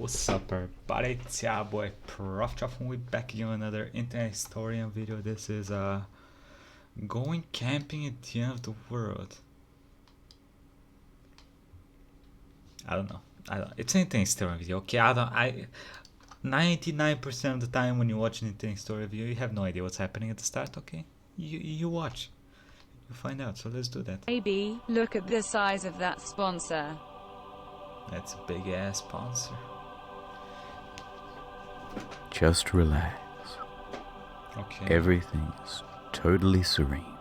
What's up, everybody? It's your boy Proftrof, and we're back in another internet historian video. This is going camping at the end of the world. I don't know. It's an internet historian video. Okay, 99% of the time when you watch an internet historian video, you have no idea what's happening at the start. Okay, you watch, you find out. So let's do that. Maybe look at the size of that sponsor. That's a big ass sponsor. Just relax. Okay. Everything's totally serene.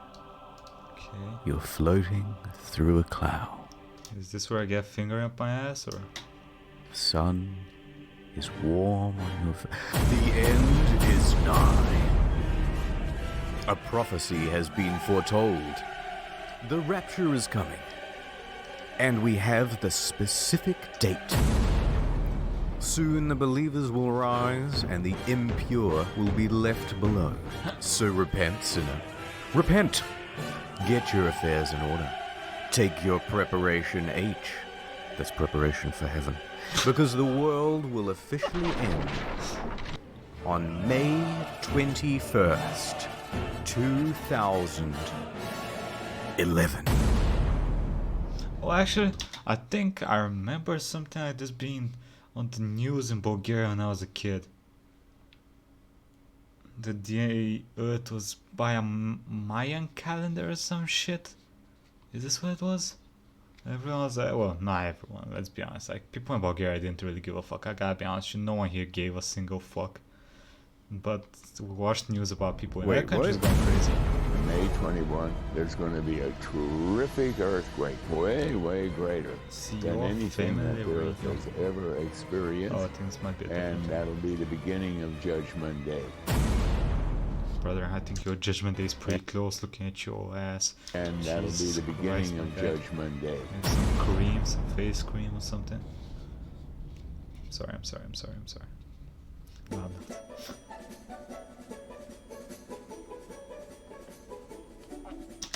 Okay. You're floating through a cloud. Is this where I get a finger up my ass, or? The sun is warm on your face. The end is nigh. A prophecy has been foretold. The rapture is coming. And we have the specific date. Soon the believers will rise and the impure will be left below. So repent, sinner. Repent! Get your affairs in order. Take your preparation H. That's preparation for heaven. Because the world will officially end on May 21st, 2011. Well, actually, I think I remember something like this being on the news in Bulgaria when I was a kid. The Earth was by a Mayan calendar or some shit. Is this what it was? Everyone was like, well, not everyone, let's be honest. Like, people in Bulgaria didn't really give a fuck. I gotta be honest, no one here gave a single fuck. But we watched news about people in other countries going crazy. May 21, there's going to be a terrific earthquake, way greater than anything that the Earth has ever experienced. Oh, I think this might be a and that'll be the beginning of Judgment Day. Brother, I think your Judgment Day is pretty close looking at your ass. And that'll be the beginning of Judgment Day. Maybe some cream, some face cream or something. I'm sorry. Love it.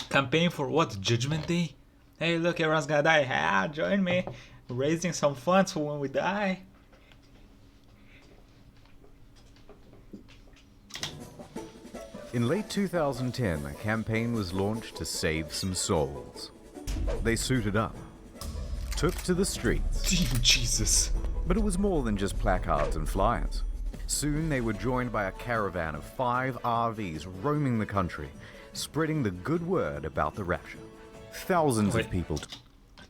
Campaign for what? Judgment Day? Hey, look, everyone's gonna die. Ah, join me. Raising some funds for when we die. In late 2010, a campaign was launched to save some souls. They suited up, took to the streets. Jesus. But it was more than just placards and flyers. Soon they were joined by a caravan of 5 RVs roaming the country, spreading the good word about the rapture. Thousands of people.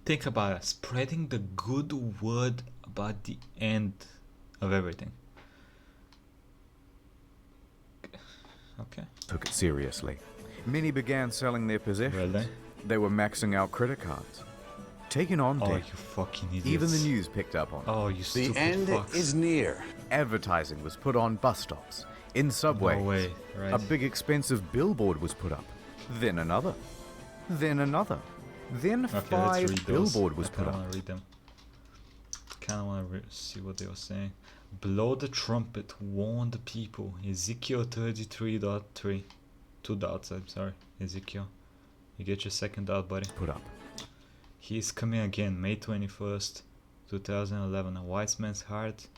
Think about it. Spreading the good word about the end of everything. Okay. Took it seriously. Many began selling their possessions. Really? They were maxing out credit cards. Taking on Oh, debt. you fucking idiots. Even the news picked up on it. Oh, you stupid The end fucks. is near. Advertising was put on bus stops, in subways. No way, right? A big expensive billboard was put up. Then another. Then another. Then Okay, let's 5 read those. billboard was I put kinda up. wanna read them. Kinda wanna see what they were saying. Blow the trumpet, warn the people. Ezekiel 33.3. 2 dots, I'm sorry. Ezekiel. You get your second dot, buddy. Put up. He is coming again, May 21st, 2011. A wise man's heart,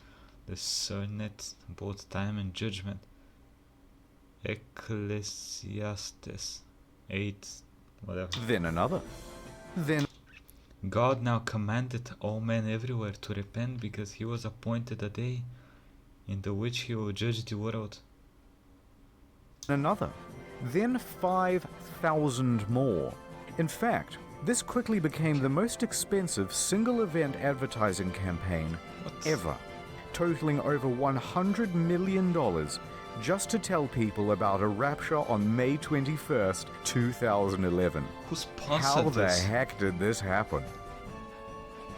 discerneth both time and judgment. Ecclesiastes 8, whatever. Then another. Then God now commandeth all men everywhere to repent, because he was appointed a day in the which he will judge the world. another. Then 5,000 more. In fact, this quickly became the most expensive single event advertising campaign ever, totaling over $100 million just to tell people about a rapture on May 21st, 2011. Who sponsored How the this? heck did this happen?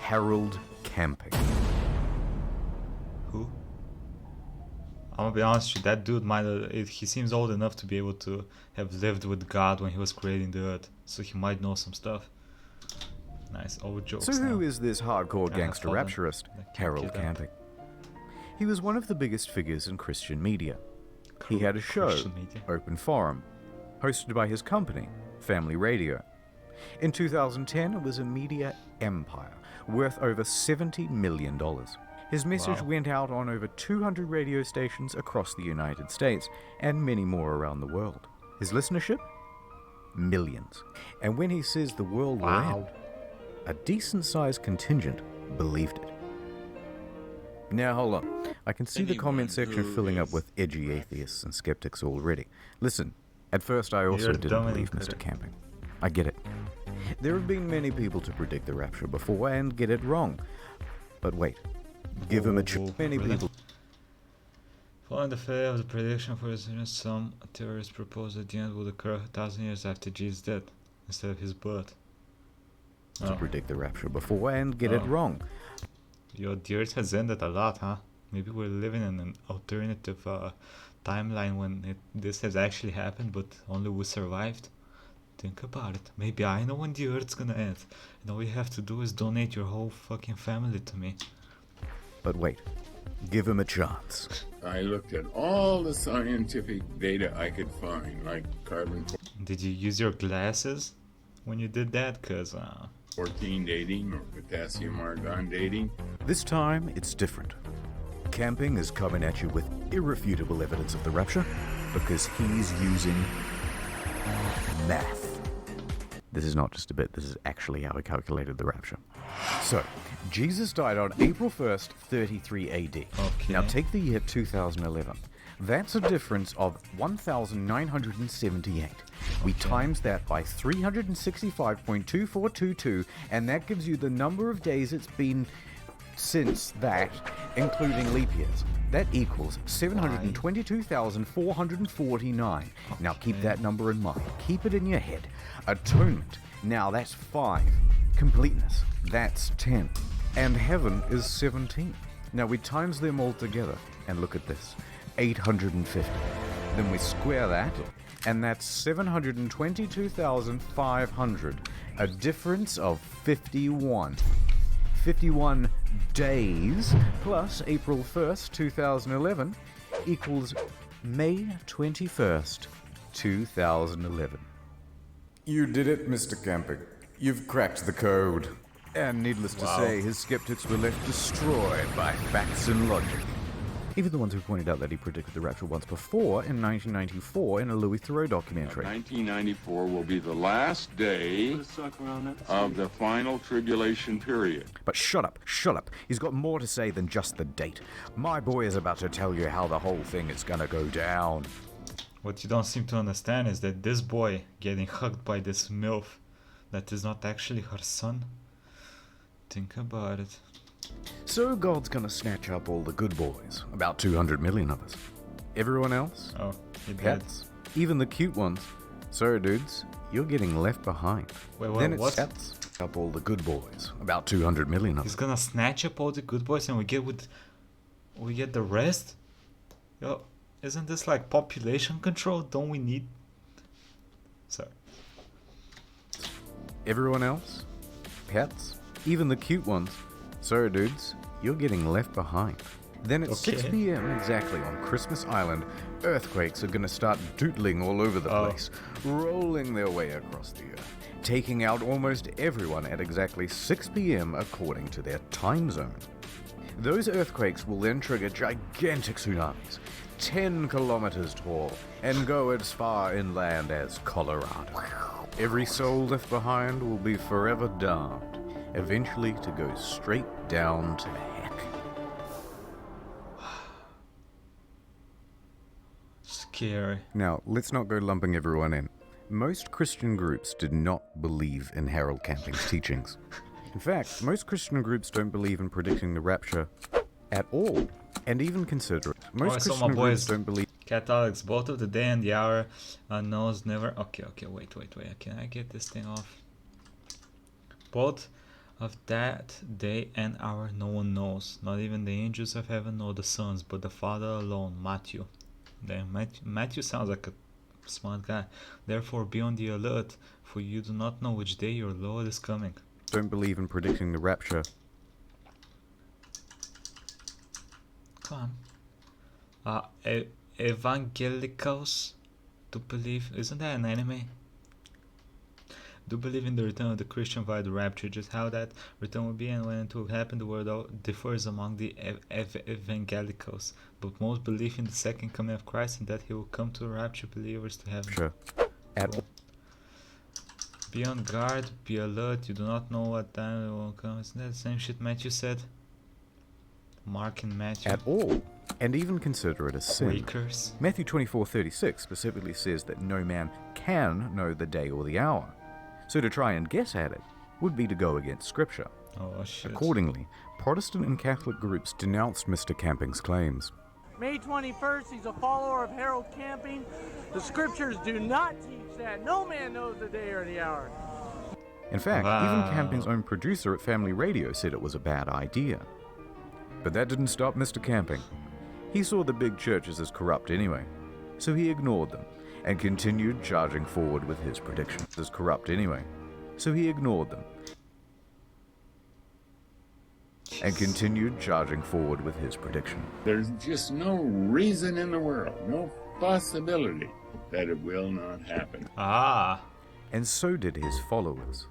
Harold Camping. Who? I'm gonna be honest with you, that dude he seems old enough to be able to have lived with God when he was creating the earth, so he might know some stuff. Nice old jokes. So who now. is this hardcore Yeah, gangster follow. rapturist? That Harold kid up. Camping. He was one of the biggest figures in Christian media. He had a show, Christian media. Open Forum, hosted by his company, Family Radio. In 2010, it was a media empire worth over $70 million. His message Wow. went out on over 200 radio stations across the United States and many more around the world. His listenership? Millions. And when he says the world will end, a decent-sized contingent believed it. Now hold on. I can see the comment section filling up with edgy atheists and skeptics already. Listen, at first I also You're didn't believe dominating. Mr. Camping. I get it. There have been many people to predict the rapture before and get it wrong. But wait, give him a chance. Many Really? people. Following the failure of the prediction for his illness, some theorists propose that the end would occur 1,000 years after Jesus' death, instead of his birth. To predict the rapture before and get it wrong. Yo, the Earth has ended a lot, huh? Maybe we're living in an alternative timeline when this has actually happened, but only we survived. Think about it. Maybe I know when the Earth's gonna end, and all you have to do is donate your whole fucking family to me. But wait, give him a chance. I looked at all the scientific data I could find, like carbon Did you use your glasses when you did that? Cause 14 dating or potassium argon dating. This time, it's different. Camping is coming at you with irrefutable evidence of the rapture because he's using math. This is not just a bit, this is actually how he calculated the rapture. So, Jesus died on April 1st, 33 AD. Okay. Now take the year 2011. That's a difference of 1,978. We times that by 365.2422, and that gives you the number of days it's been since that, including leap years. That equals 722,449. Now keep that number in mind. Keep it in your head. Atonement. Now that's 5. Completeness. That's 10. And heaven is 17. Now we times them all together, and look at this. 850. Then we square that, and that's 722,500. A difference of 51. 51 days plus April 1st, 2011 equals May 21st, 2011. You did it, Mr. Camping. You've cracked the code. And needless to say, his skeptics were left destroyed by facts and logic. Even the ones who pointed out that he predicted the rapture once before in 1994 in a Louis Theroux documentary. 1994 will be the last day of the final tribulation period. But shut up. He's got more to say than just the date. My boy is about to tell you how the whole thing is gonna go down. what you don't seem to understand is that this boy getting hugged by this MILF that is not actually her son. Think about it. So God's gonna snatch up all the good boys, about 200 million of us. Everyone else? Oh, he did. Pets? Even the cute ones. So dudes, you're getting left behind. Wait, what? Then it What? sets up all the good boys, about 200 million of He's us. gonna snatch up all the good boys and we get the rest? Yo, isn't this like population control? Don't we need... Sorry. Everyone else? Pets? Even the cute ones. So dudes, you're getting left behind. Then at 6 Okay. p.m. exactly on Christmas Island, earthquakes are gonna start doodling all over the place, rolling their way across the earth, taking out almost everyone at exactly 6 p.m. according to their time zone. Those earthquakes will then trigger gigantic tsunamis, 10 kilometers tall, and go as far inland as Colorado. Every soul left behind will be forever damned, eventually to go straight down to heck. Scary. Now, let's not go lumping everyone in. Most Christian groups did not believe in Harold Camping's teachings. In fact, most Christian groups don't believe in predicting the rapture at all, and even consider it. Most I saw my Christian groups boys. don't believe. Catholics, both of the day and the hour knows never... Okay, wait. Can I get this thing off? Both of that day and hour no one knows. Not even the angels of heaven nor the sons, but the Father alone, Matthew. Then Matthew sounds like a smart guy. Therefore be on the alert, for you do not know which day your Lord is coming. Don't believe in predicting the rapture. Come on. Evangelicals to believe... Isn't that an anime? do believe in the return of the Christian via the rapture. Just how that return will be and when it will happen, the word differs among the evangelicals. But most believe in the second coming of Christ and that he will come to rapture believers to heaven. Sure. Be on guard, be alert, you do not know what time it will come. Isn't that the same shit Matthew said? Mark and Matthew. At all, and even consider it a sin. Quakers. Matthew 24:36 specifically says that no man can know the day or the hour. So to try and guess at it would be to go against Scripture. Oh shit. Accordingly, Protestant and Catholic groups denounced Mr. Camping's claims. May 21st, he's a follower of Harold Camping. The Scriptures do not teach that. No man knows the day or the hour. In fact, even Camping's own producer at Family Radio said it was a bad idea. But that didn't stop Mr. Camping. He saw the big churches as corrupt anyway, so he ignored them and continued charging forward with his prediction. As corrupt anyway, so he ignored them and continued charging forward with his prediction. There's just no reason in the world, no possibility that it will not happen. And so did his followers.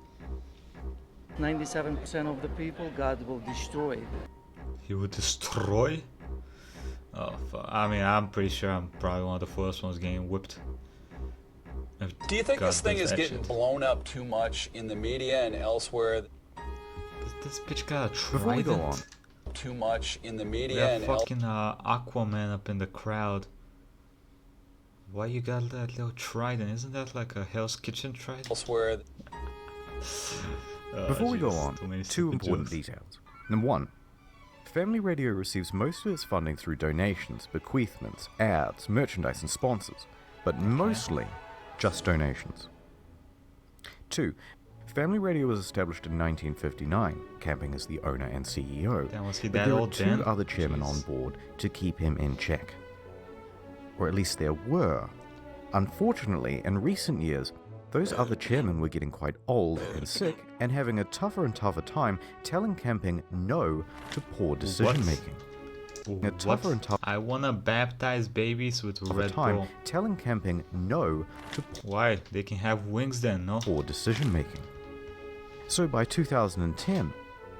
97% of the people God will destroy. He would destroy? Oh, fuck. I mean, I'm pretty sure I'm probably one of the first ones getting whipped. Do you think this thing is getting blown up too much in the media and elsewhere? This bitch got a trident? Before we go on, Too much in the We media have and fucking Aquaman up in the crowd. Why you got that little trident? Isn't that like a Hell's Kitchen trident? elsewhere. Before we go Jesus, on, too many two stupid important jokes. details. Number one, Family Radio receives most of its funding through donations, bequeathments, ads, merchandise, and sponsors, but mostly just donations. Two, Family Radio was established in 1959. Camping is the owner and CEO. Damn, was he But that there are old two then? other chairmen on Jeez. board to keep him in check. Or at least there were. Unfortunately, in recent years, those other chairmen were getting quite old and sick and having a tougher and tougher time telling Camping no to poor decision making. A tougher and tougher I wanna baptize babies with Red time Bull. telling Camping no to Why? They can have wings then, no? poor decision making. So by 2010,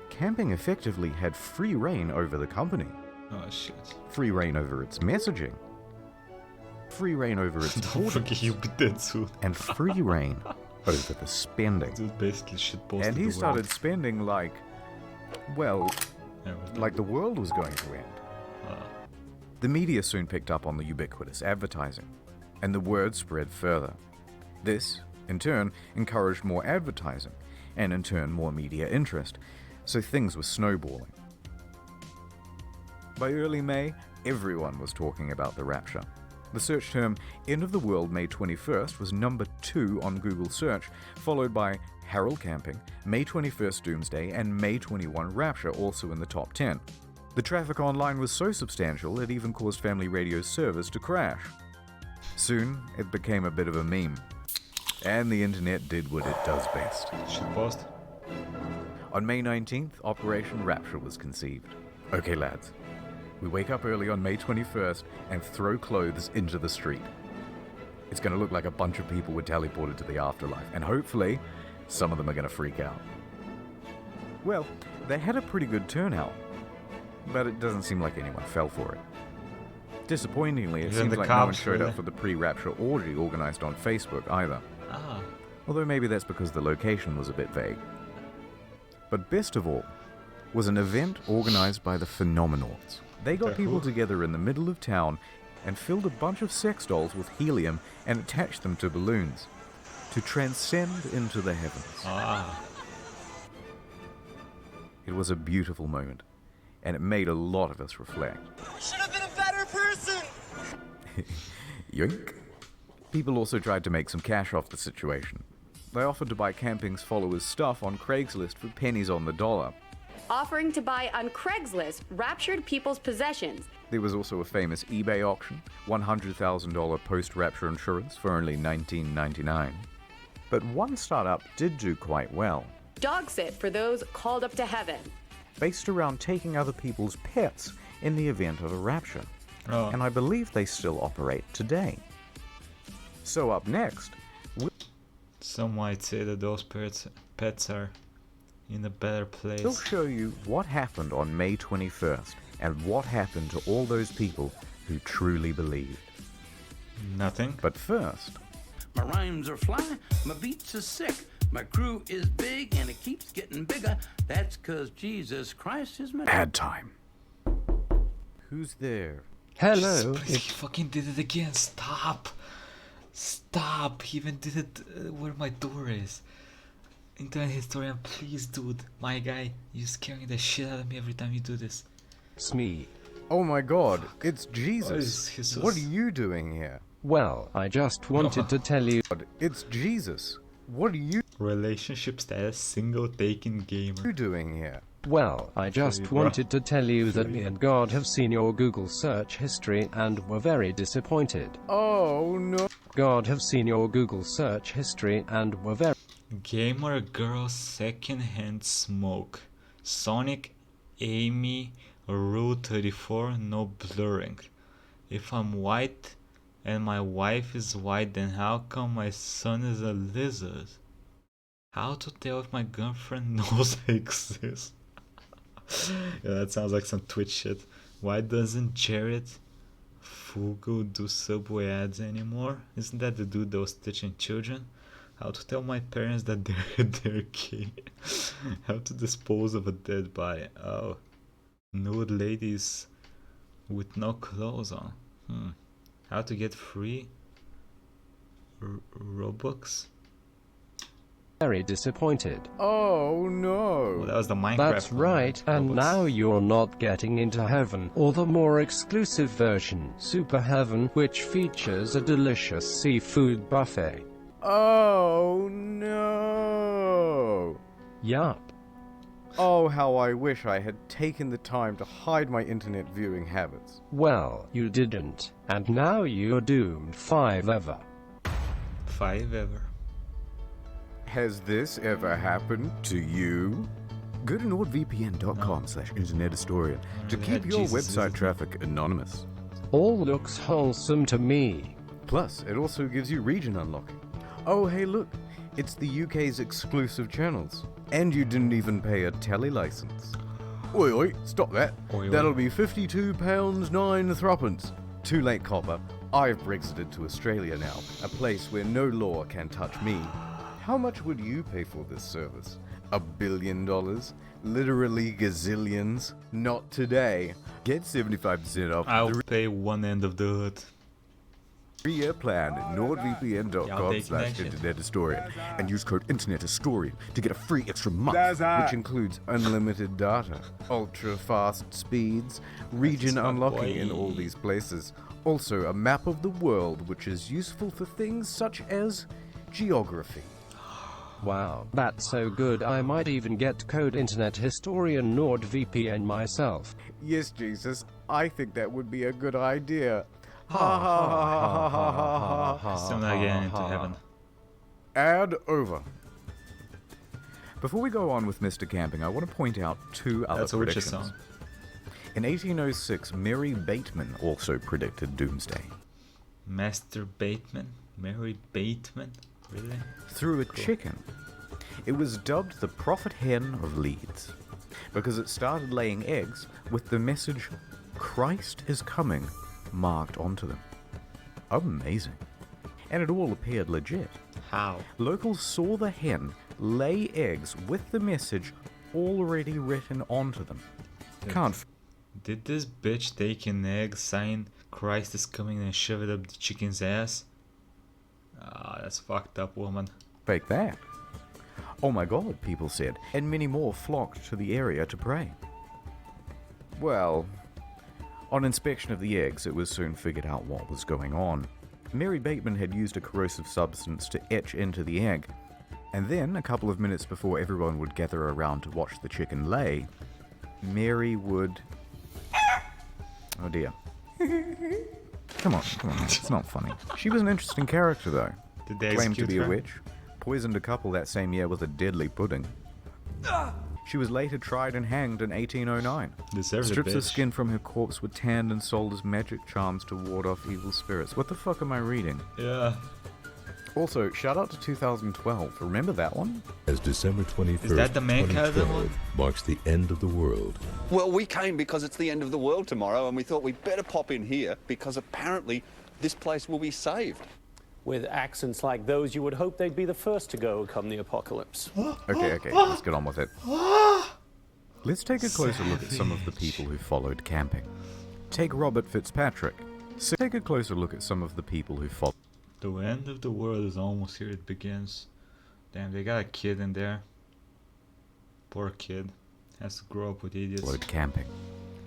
Camping effectively had free reign over the company, Oh shit. free reign over its messaging, free reign over its Don't forget you audience, Bitsu. and free reign over the spending. Dude basically shit posted And he the started world. spending like, well, Everything. like the world was going to end. The media soon picked up on the ubiquitous advertising, and the word spread further. This, in turn, encouraged more advertising, and in turn more media interest, so things were snowballing. By early May, everyone was talking about the rapture. The search term End of the World May 21st was number 2 on Google search, followed by Harold Camping, May 21st Doomsday, and May 21 Rapture also in the top 10. The traffic online was so substantial it even caused Family Radio's servers to crash. Soon, it became a bit of a meme. And the internet did what it does best. Shit post. On May 19th, Operation Rapture was conceived. Okay lads, we wake up early on May 21st and throw clothes into the street. It's going to look like a bunch of people were teleported to the afterlife, and hopefully, some of them are going to freak out. Well, they had a pretty good turnout, but it doesn't seem like anyone fell for it. Disappointingly, it Even seems the like no one cops, showed really. up for the pre-rapture orgy organized on Facebook either. Although maybe that's because the location was a bit vague. But best of all was an event organized by the Phenomenauts. They got people together in the middle of town and filled a bunch of sex dolls with helium and attached them to balloons to transcend into the heavens. It was a beautiful moment, and it made a lot of us reflect. Should have been a better person! Yoink. People also tried to make some cash off the situation. They offered to buy Camping's followers' stuff on Craigslist for pennies on the dollar. Offering to buy on Craigslist raptured people's possessions. There was also a famous eBay auction, $100,000 post-rapture insurance for only $19.99. But one startup did do quite well, Dog sit for those called up to heaven. based around taking other people's pets in the event of a rapture. And I believe they still operate today. So up next, Some might say that those pets are in a better place. He'll show you what happened on May 21st and what happened to all those people who truly believed. Nothing. But first, my rhymes are fly, my beats are sick, my crew is big and it keeps getting bigger. That's 'cause Jesus Christ is my ad time. Who's there? Hello. Please, he fucking did it again. Stop. Stop. He even did it where my door is. Internet historian, please, dude. My guy, you're scaring the shit out of me every time you do this. It's me. Oh my god, it's Jesus. Oh, Jesus. What are you doing here? Well, I just wanted to tell you. It's Jesus. What are you Relationship status, single taken gamer. doing here? Well, I just wanted to tell you that me and God have seen your Google search history and were very disappointed. Oh no. God have seen your Google search history and were very... Gamer girl secondhand smoke. Sonic Amy Rule 34 no blurring. If I'm white and my wife is white, then how come my son is a lizard? How to tell if my girlfriend knows I exist? Yeah, that sounds like some Twitch shit. Why doesn't Jared Fugu do Subway ads anymore? Isn't that the dude that was teaching children? How to tell my parents that they're gay? How to dispose of a dead body? Oh, nude ladies with no clothes on. How to get free Robux? very disappointed. Oh no. Well, that was the Minecraft. That's right, and Robux. now you're not getting into heaven, or the more exclusive version, Super Heaven, which features a delicious seafood buffet. Oh no. Yup. Oh, how I wish I had taken the time to hide my internet viewing habits. Well, you didn't, and now you're doomed 5 ever. 5 ever. Has this ever happened to you? Go to nordvpn.com/internethistorian to keep your website traffic anonymous. All looks wholesome to me. Plus, it also gives you region unlocking. Oh, hey look, it's the UK's exclusive channels. And you didn't even pay a telly license. Oi, oi, stop that. Oi, oi. That'll be £52.09. Too late, copper. I've Brexited to Australia now, a place where no law can touch me. How much would you pay for this service? $1 billion? Literally gazillions? Not today. Get 75% off I'll the pay one end of the hood. 3-year plan at Y'all nordvpn.com/internethistorian and use code internethistorian to get a free extra month, which includes unlimited data, ultra fast speeds, region unlocking in all these places. Also a map of the world which is useful for things such as geography. Wow, that's so good I might even get code Internet Historian NordVPN myself. Yes, Jesus, I think that would be a good idea. Still not getting into heaven. Ad over. Before we go on with Mr. Camping, I want to point out 2 other That's a witch's predictions. song. In 1806, Mary Bateman also predicted doomsday. Master Bateman? Mary Bateman? Really? Through a chicken. It was dubbed the prophet hen of Leeds because it started laying eggs with the message, Christ is coming, marked onto them. Amazing. And it all appeared legit. How? Locals saw the hen lay eggs with the message already written onto them. Did this bitch take an egg, sign Christ is coming, and shove it up the chicken's ass? Ah, that's fucked up, woman. Fake that. Oh my god, people said, and many more flocked to the area to pray. Well, on inspection of the eggs, it was soon figured out what was going on. Mary Bateman had used a corrosive substance to etch into the egg, and then, a couple of minutes before everyone would gather around to watch the chicken lay, Mary would... Oh dear. Come on, it's not funny. She was an interesting character though. Did they Claimed to execute be a her? witch, poisoned a couple that same year with a deadly pudding. She was later tried and hanged in 1809. Deserves a Strips of bitch. skin from her corpse were tanned and sold as magic charms to ward off evil spirits. What the fuck am I reading? Yeah. Also, shout out to 2012. Remember that one? As December 21st, Is that the main calendar one? marks the end of the world. Well, we came because it's the end of the world tomorrow, and we thought we'd better pop in here because apparently this place will be saved. With accents like those, you would hope they'd be the first to go come the apocalypse. Okay, let's get on with it. Let's take a closer look at some of the people who followed camping. Take Robert Fitzpatrick. Take a closer look at some of the people who followed. The end of the world is almost here. It begins. Damn, they got a kid in there. Poor kid. Has to grow up with idiots. Followed camping.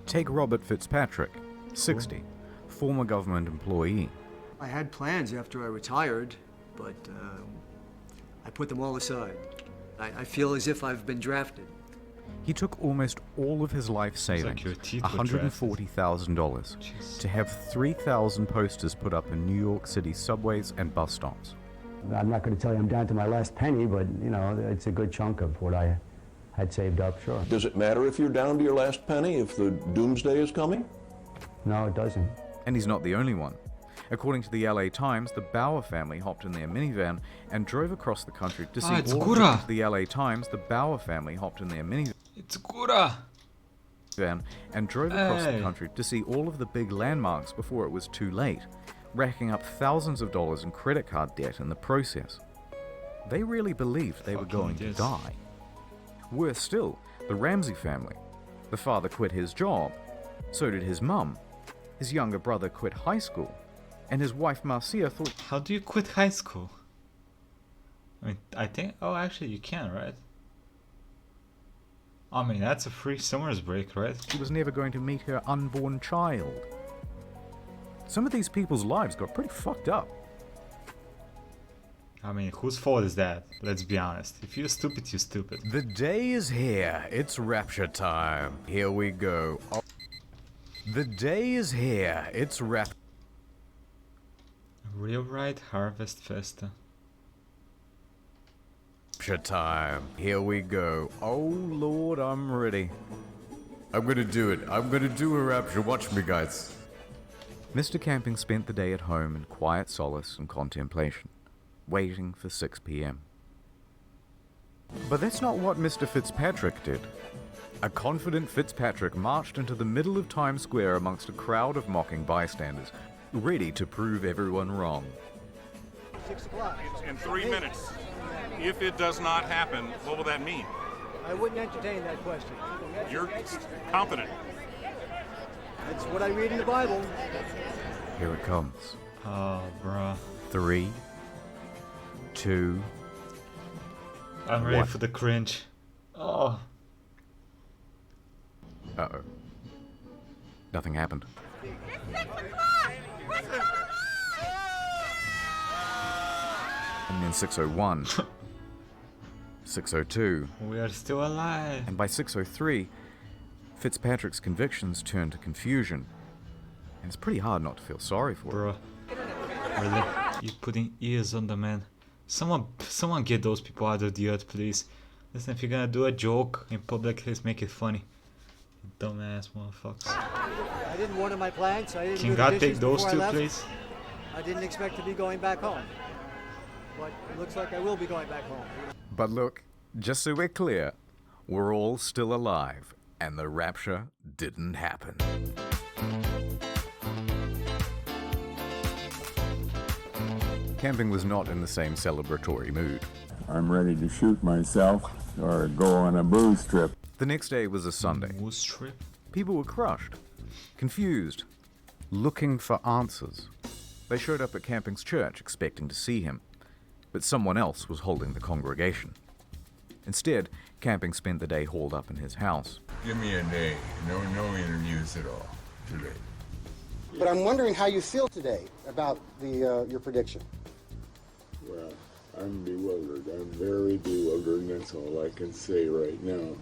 Take Robert Fitzpatrick, 60, former government employee. I had plans after I retired, but I put them all aside. I feel as if I've been drafted. He took almost all of his life savings, $140,000, to have 3,000 posters put up in New York City subways and bus stops. I'm not going to tell you I'm down to my last penny, but, you know, it's a good chunk of what I had saved up, sure. Does it matter if you're down to your last penny, if the doomsday is coming? No, it doesn't. And he's not the only one. According to the LA Times, the Bauer family hopped in their minivan and drove across the country to see the LA Times, the Bauer family hopped in their minivan. It's Gura! And drove across the country to see all of the big landmarks before it was too late, racking up thousands of dollars in credit card debt in the process. They really believed they were going to die. Worse still, the Ramsey family. The father quit his job. So did his mum. His younger brother quit high school. And his wife Marcia thought... How do you quit high school? I mean, I think... Oh, actually, you can, right? I mean, that's a free summer's break, right? She was never going to meet her unborn child. Some of these people's lives got pretty fucked up. I mean, whose fault is that? Let's be honest. If you're stupid, you're stupid. The day is here. It's rapture time. Here we go. Oh. The day is here. It's rapture. Real Right Harvest Festa. Rapture time. Here we go. Oh Lord, I'm ready. I'm gonna do it. I'm gonna do a rapture. Watch me, guys. Mr. Camping spent the day at home in quiet solace and contemplation, waiting for 6 p.m. But that's not what Mr. Fitzpatrick did. A confident Fitzpatrick marched into the middle of Times Square amongst a crowd of mocking bystanders, ready to prove everyone wrong. 6 o'clock. In 3 minutes. If it does not happen, what will that mean? I wouldn't entertain that question. You're confident. That's what I read in the Bible. Here it comes. Oh, bruh. 3, 2. I'm ready for the cringe. Oh. Uh-oh. Nothing happened. And then 6:01. 6:02. We are still alive. And by 6:03, Fitzpatrick's convictions turned to confusion. And it's pretty hard not to feel sorry for him. Bruh. Really? You're putting ears on the man. Someone get those people out of the earth, please. Listen, if you're gonna do a joke in public, let's make it funny. You dumbass motherfuckers. I didn't warn of my plans, so I didn't Can do God the take dishes those before two, I left. please? I didn't expect to be going back home. But it looks like I will be going back home. But look, just so we're clear, we're all still alive, and the rapture didn't happen. Camping was not in the same celebratory mood. I'm ready to shoot myself or go on a booze trip. The next day was a Sunday. Booze trip? People were crushed, confused, looking for answers. They showed up at Camping's church expecting to see him, but someone else was holding the congregation. Instead, Camping spent the day holed up in his house. Give me a day. No interviews at all today. But I'm wondering how you feel today about your prediction. Well, I'm bewildered. I'm very bewildered, and that's all I can say right now.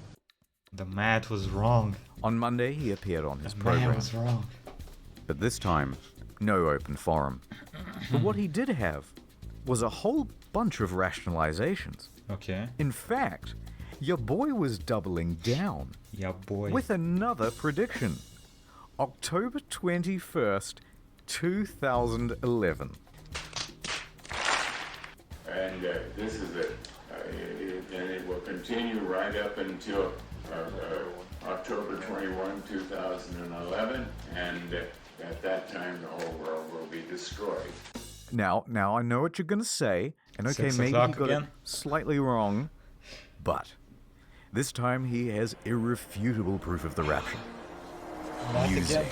The math was wrong. On Monday, he appeared on his The program. math was wrong. But this time, no open forum. But what he did have was a whole bunch of rationalizations. Okay. In fact, your boy was doubling down. Yeah, boy. With another prediction. October 21st, 2011. And this is it. And it will continue right up until October 21, 2011. And at that time, the whole world will be destroyed. Now I know what you're going to say, and okay, 6 maybe he o'clock got again? it slightly wrong, but this time he has irrefutable proof of the rapture. Using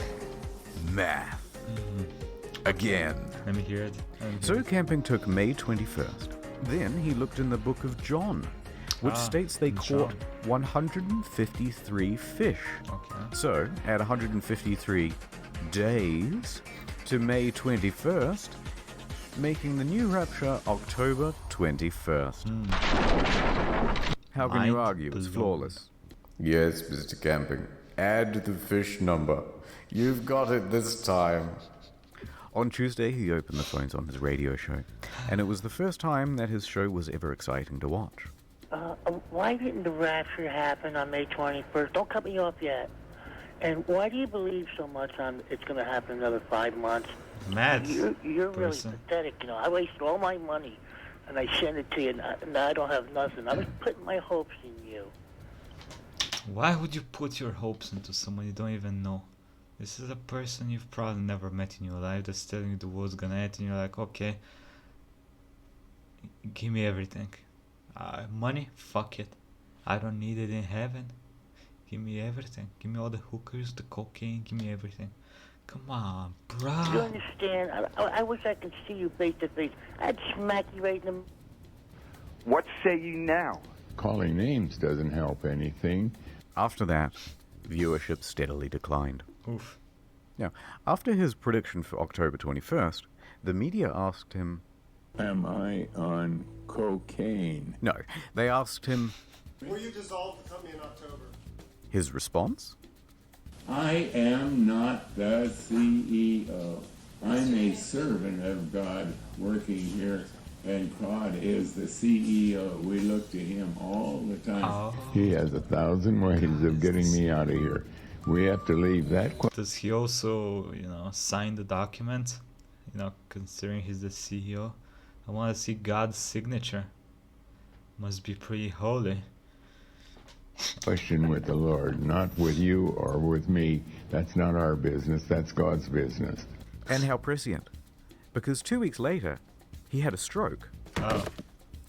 math. Again. Let me hear it. So camping took May 21st. Then he looked in the book of John, which states they caught 153 fish. Okay. So add 153 days to May 21st, making the new rapture October 21st. How can you argue it's flawless? Yes, Mr. Camping. Add the fish number. You've got it this time. On Tuesday, he opened the phones on his radio show, and it was the first time that his show was ever exciting to watch. Why didn't the rapture happen on May 21st? Don't cut me off yet. And why do you believe so much on it's going to happen another 5 months? Mad. You're really pathetic. You know, I wasted all my money, and I sent it to you, and now I don't have nothing. I was putting my hopes in you. Why would you put your hopes into someone you don't even know? This is a person you've probably never met in your life that's telling you the world's gonna end, and you're like, okay, give me everything. Money? Fuck it. I don't need it in heaven. Give me everything. Give me all the hookers, the cocaine, give me everything. Come on, bro. Do you understand? I wish I could see you face to face. I'd smack you right in the... What say you now? Calling names doesn't help anything. After that, viewership steadily declined. Oof. Now, after his prediction for October 21st, the media asked him, Am I on cocaine? No, they asked him... Will you dissolve the company in October? His response? I am not the CEO. I'm a servant of God working here, and God is the CEO. We look to him all the time. He has 1,000 ways of getting me out of here. We have to leave that. Does he also, sign the document? Considering he's the CEO? I want to see God's signature. Must be pretty holy. Question with the Lord, not with you or with me. That's not our business. That's God's business. And how prescient. Because 2 weeks later, he had a stroke. Oh.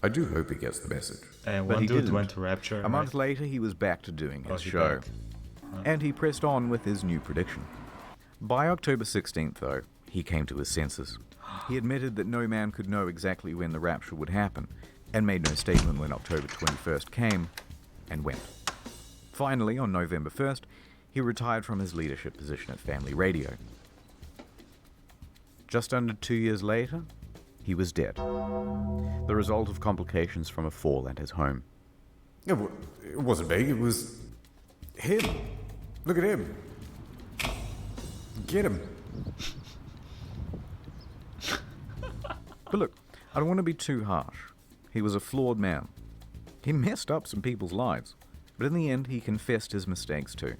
I do hope he gets the message. And but one he dude didn't. went to Rapture. A month later, he was back to doing his show. And he pressed on with his new prediction. By October 16th, though, he came to his senses. He admitted that no man could know exactly when the rapture would happen, and made no statement when October 21st came and went. Finally, on November 1st, he retired from his leadership position at Family Radio. Just under 2 years later, he was dead. The result of complications from a fall at his home. It wasn't big, it was him. Look at him. Get him. But look, I don't want to be too harsh. He was a flawed man. He messed up some people's lives. But in the end, he confessed his mistakes too.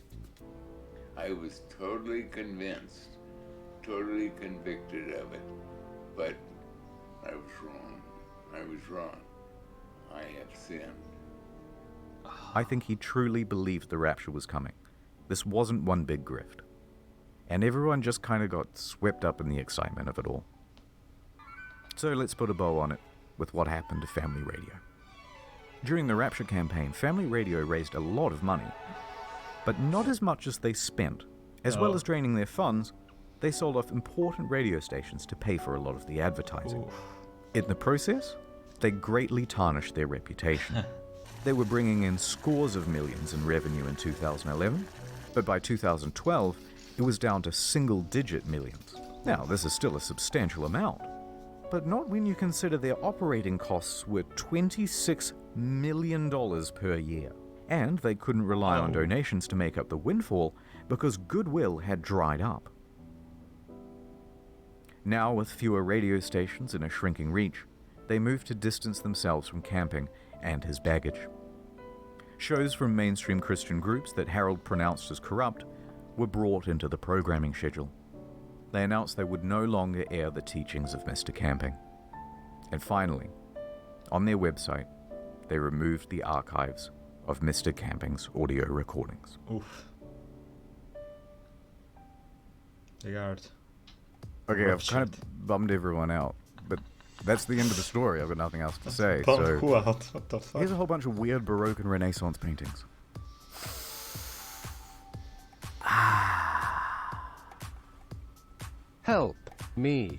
I was totally convinced, totally convicted of it. But I was wrong. I was wrong. I have sinned. I think he truly believed the rapture was coming. This wasn't one big grift. And everyone just kind of got swept up in the excitement of it all. So let's put a bow on it with what happened to Family Radio. During the Rapture campaign, Family Radio raised a lot of money, but not as much as they spent. As well as draining their funds, they sold off important radio stations to pay for a lot of the advertising. Oof. In the process, they greatly tarnished their reputation. They were bringing in scores of millions in revenue in 2011, but by 2012, it was down to single-digit millions. Now, this is still a substantial amount, but not when you consider their operating costs were $26 million per year. And they couldn't rely on donations to make up the windfall because goodwill had dried up. Now, with fewer radio stations and a shrinking reach, they moved to distance themselves from camping and his baggage. Shows from mainstream Christian groups that Harold pronounced as corrupt were brought into the programming schedule. They announced they would no longer air the teachings of Mr. Camping. And finally, On their website, they removed the archives of Mr. Camping's audio recordings. Oof. Regard. Okay, I've kind of bummed everyone out, but that's the end of the story. I've got nothing else to say. Bummed So who out? What the fuck? here's a whole bunch of weird Baroque and Renaissance paintings. Help me.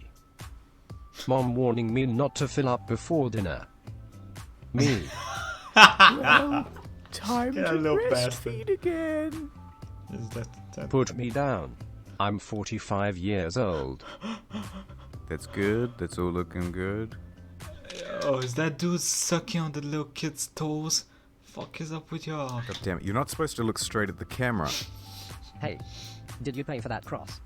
Mom warning me not to fill up before dinner. Me. Well, time Yeah, to little breastfeed again. Is that Put me down. I'm 45 years old. That's good. That's all looking good. Oh, is that dude sucking on the little kid's toes? Fuck is up with y'all? God damn it. You're not supposed to look straight at the camera. Hey, did you pay for that cross?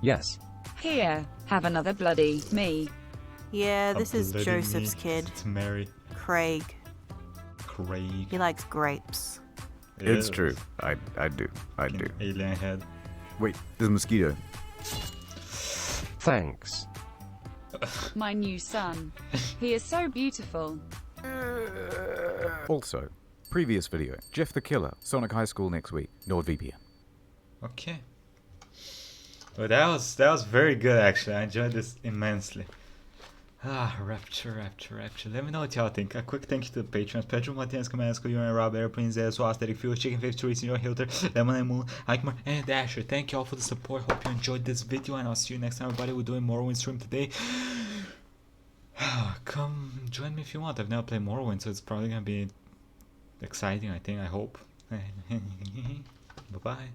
Yes. Here, have another bloody me. Yeah, this is bloody Joseph's me. kid, It's Mary. Craig. Craig. He likes grapes. It's Yes. true. I do. I do. Alien head. Wait, there's a mosquito. Thanks. My new son. He is so beautiful. Also, previous video. Jeff the Killer. Sonic High School next week. NordVPN. Okay. Well, that was very good actually. I enjoyed this immensely. Rapture. Let me know what y'all think. A quick thank you to the patrons: Pedro Martinez, Camasco, Yuan, Rob, Airplane, Zé, Swastic, Fuel, Chicken 53, Senior Hilter, Lemon and Moon, Aikmar, and Dasher. Thank you all for the support. Hope you enjoyed this video, and I'll see you next time, everybody. We're doing Morrowind stream today. Come join me if you want. I've never played Morrowind, so it's probably gonna be exciting, I think. I hope. Bye bye.